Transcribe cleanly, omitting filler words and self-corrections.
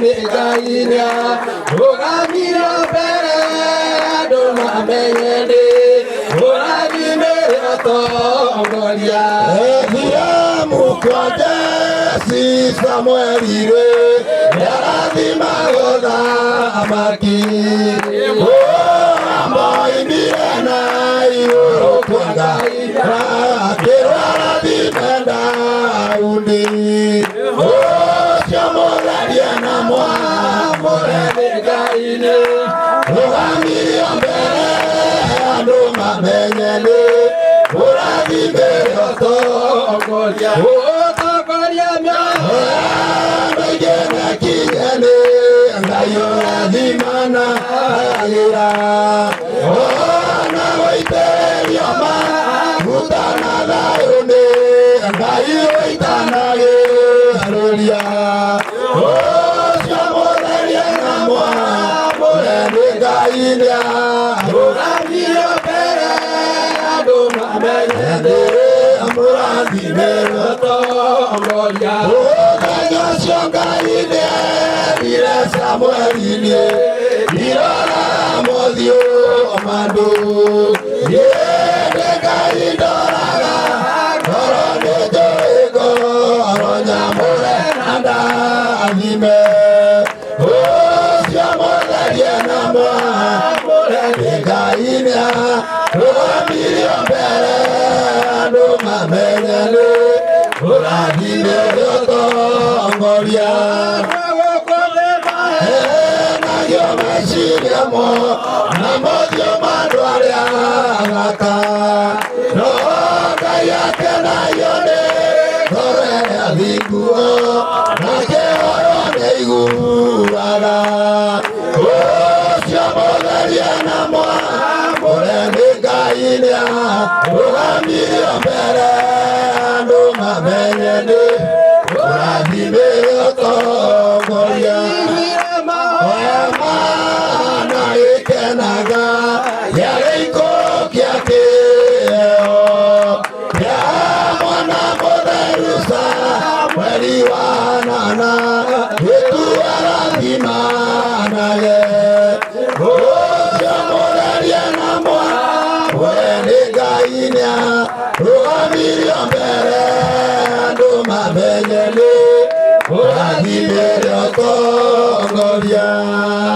Gaina, Ogamira Pere, Doma Mayende, Oragi Merato, Golia, Mukwade, Si Samuel, Yaradi Magoda, Amaki, Boy Mirana, Yokwanga, Kerala di Benda, Undi, Diana Moa, Morene Gaine, Ogamiri Ambere, Adoma Menyene, Oragi Beroto, Golia, Golia, Megene Kigene, Gayo Dimana, Ira, Ona Waite, Yama, Mutana Daune, Gayo Itana, Arolia. Gaina, Ogamira Pere, Adoma Mayende, Amorandi Merato, Golia, Ogaga Shongaine, Ira Samuel, Ira Modio, Amado, Yede Gaina, Corone Joego, Aronya Morena, Anime. Gaina, Ogamiri Ambere, Adoma Menyene, Oragi Beroto, Golia, Nayo Meshiremo, Namodio Maduaria, Naka, No Gaya Kenayone, Kore Adiguo, Nake Oro Neiguraga. Gaina, Ogamiri Ambere, Adoma Menyene, Oragi Beroto, Golia, Oema na Ikenaga, Yareko Kiake, Yamwana Moderusa, Weriwanana, Yetuara Dimana, Gaina, Ogamiri Ambere, Adoma Menyene, Oragi Beroto, Golia.